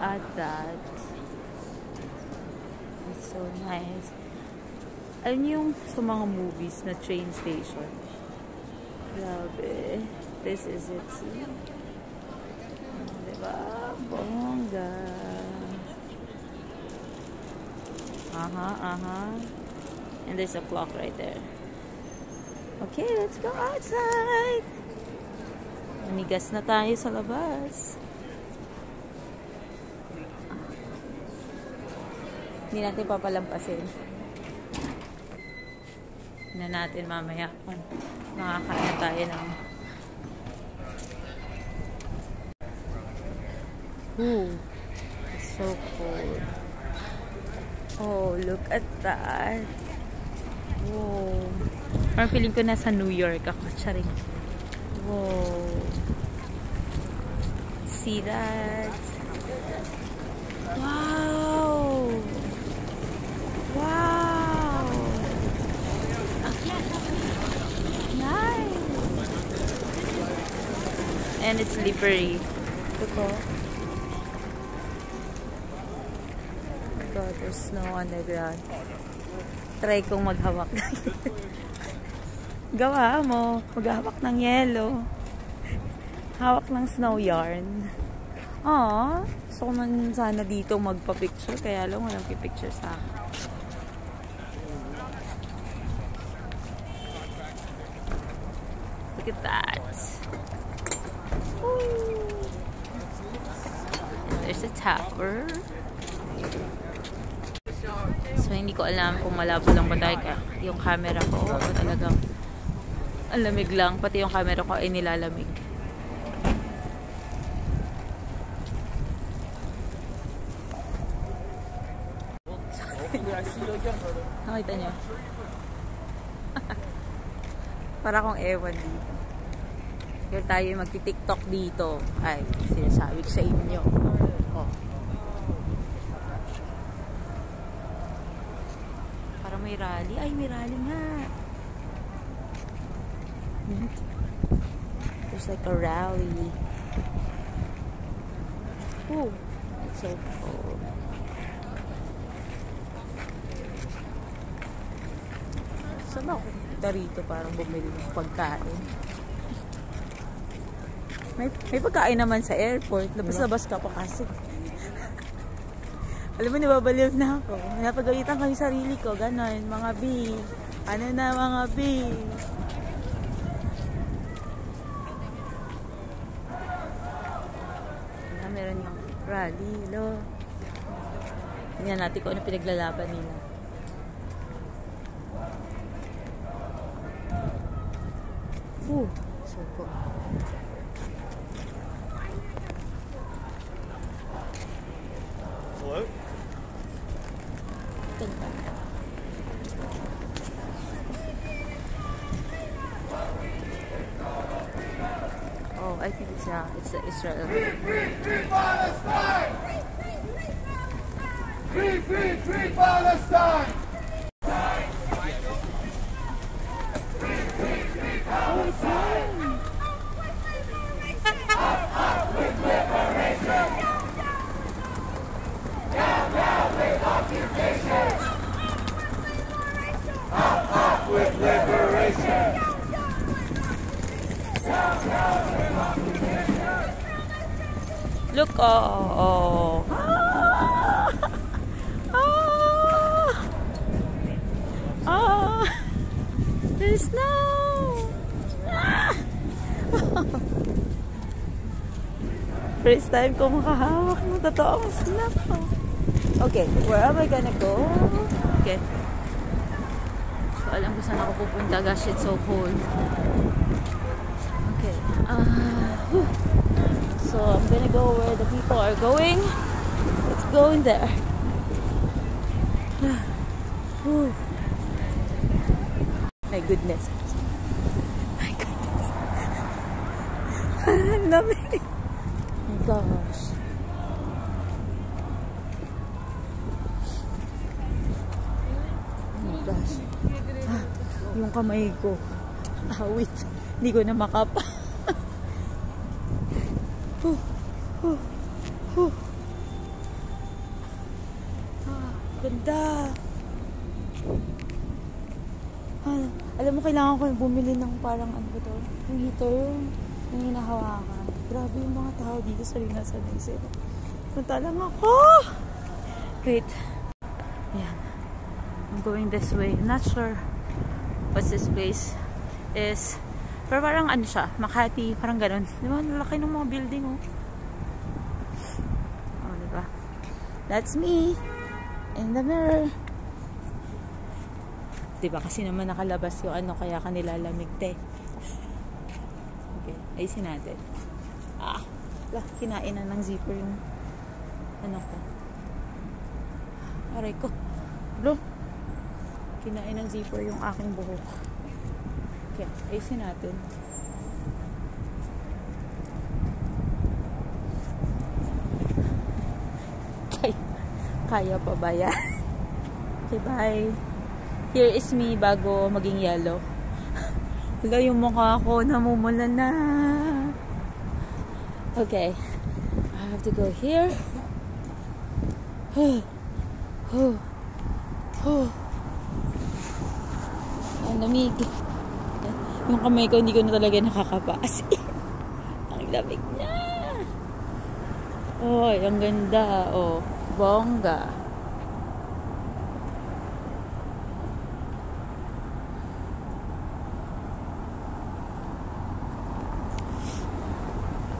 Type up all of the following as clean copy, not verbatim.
at that. It's so nice. Alam niyo yung sa mga movies na train station? Grabe. This is it. See? Diba? Bongga. And there's a clock right there. Okay, let's go outside. Manigas na tayo sa labas. Hindi natin papalampasin. Na natin mamaya kung makakain tayo ng it's so cold. Oh, look at that. Whoa. Parang feeling ko nasa New York ako. Charing. Whoa. See that? Wow. Wow. Nice. And it's slippery. Look, oh. God, there's snow on the ground. Try kong maghawak. Gawa mo. Maghawak ng yelo. Hawak ng snow yarn. Aww. So, man sana dito magpa-picture. Kaya lang walang picture sa akin. Look at that. Woo. And there's a tower. So, hindi ko alam kung malabo lang ba tayo yung camera ko o talagang ang lamig lang. Pati yung camera ko ay nilalamig. Nakita niyo? Para akong ewan dito. Kaya tayo magti-tiktok dito. Ay, sinasabi ko sa inyo. Oh. Para may rally. Ay, may rally nga. There's like a rally. Oh, it's so cold. Saan ako punta rito parang bumili ng pagkain? May pagkain naman sa airport. Labas-labas ka pa kasi. Alam mo, nababaliw na ako. Napagalitan ko yung sarili ko. Ganon, mga B. Ano na mga B? Meron yung rally, lo. Tingnan natin kung ano pinaglalaban nila. So cool. Hello? Oh, I think it's Israel. Free Palestine! Free Palestine! Oh, it's mine. Up with liberation! Down with occupation! Up with liberation! Down with occupation! Look, oh. There's snow. First time ko makahawak ng totoong snow. Okay, where am I gonna go? Okay. So, alam ko saan ako pupunta. Gosh, it's so cold. Okay. So, I'm gonna go where the people are going. Let's go in there. My goodness. My goodness. Ang lamig. My gosh. Oh my gosh. Yung kamay ko. Awit. Hindi ko na makapa. ganda. Ah, alam mo, kailangan ko yung bumili ng parang ano ba to? Yung heater, yung hinahawakan. Grabe yung mga tao dito sa Linasan na sila. Punta lang ako! Wait. Ayan. I'm going this way. I'm not sure what's this place is. Pero parang ano siya, Makati, parang ganun. Di ba? Laki ng mga building, oh. Oh, di ba? That's me in the mirror. Di ba? Kasi naman nakalabas yung ano, kaya kanila lamig, te. Okay, ayusin natin. Ah, kinain na ng zipper yung ano ko. Aray ko. Bro, kinain ng zipper yung aking buhok. Okay, ayusin natin. Kaya pa ba yan? Okay, bye. Here is me bago maging yellow. Wala yung mukha ko, namumula na. Okay, I have to go here. Ang lamig. Yung kamay ko, hindi ko na talaga nakakapasi. Ang lamig niya. Oh, ang ganda. Oh, bongga.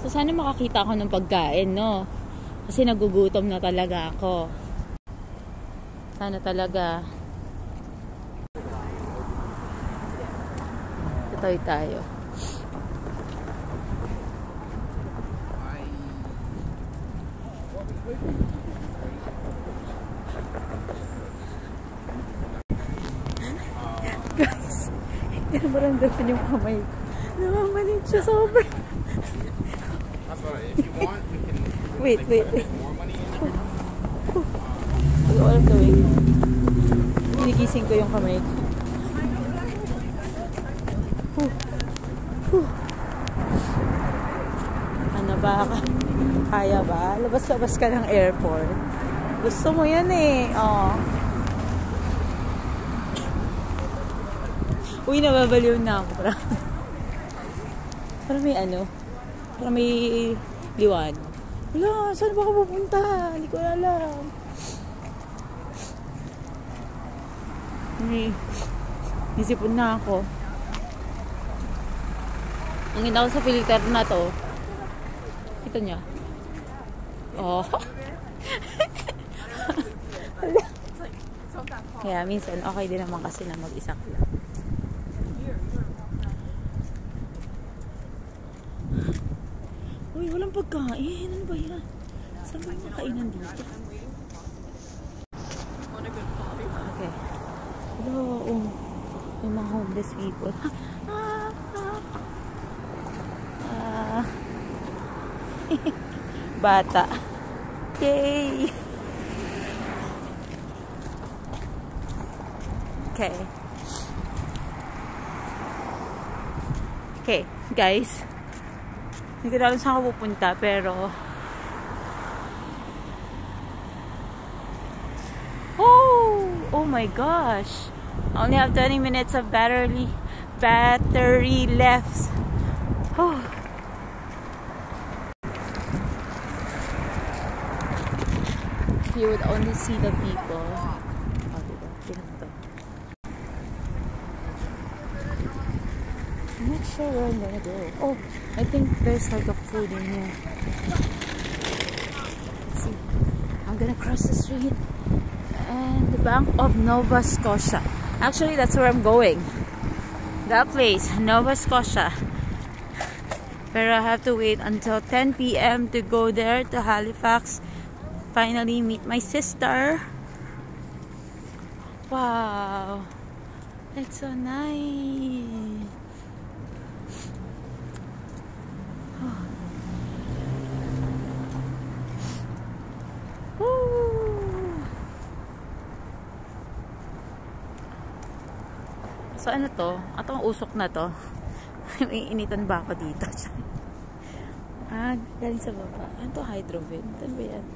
So, sana makakita ako ng pagkain, no? Kasi nagugutom na talaga ako. Sana talaga. Tayo. Guys, naramdaman yung kamay ko. Namamalit siya sobra. Wait. Ano alam gawin? Hinigising ko yung kamay ko. Ano ba? Kaya ba? Labas-labas ka ng airport. Gusto mo yan eh. Oh. Uy, nababaliw na ako. Parang may ano? Parang may liwan. Wala, saan ba ako pupunta? Hindi ko alam. Nisipon na ako. Ang ganda ko sa filter na to. Kita niya. Oh. Kaya minsan okay din naman kasi na mag-isa ka lang. Uy, walang pagkain. Ano ba yan? Saan ba yung makainan dito? Okay. Hello. Yung mga homeless people. Bata. Yay! Okay. Okay, guys. Hindi ko alam saan ako pupunta, pero oh my gosh. I only have 20 minutes of battery left. Oh. You would only see the people. Oh, diba? Pinto. I'm not sure where I'm gonna go. Oh, I think there's like a food in here. Let's see. I'm gonna cross the street. And the Bank of Nova Scotia. Actually, that's where I'm going. That place, Nova Scotia. But I have to wait until 10 p.m. to go there to Halifax. Finally meet my sister. Wow, it's so nice. So ano to? Atong usok na to. May initan ba ako dito? Galing sa baba. Ano to? Hydrovent? Ano ba yan?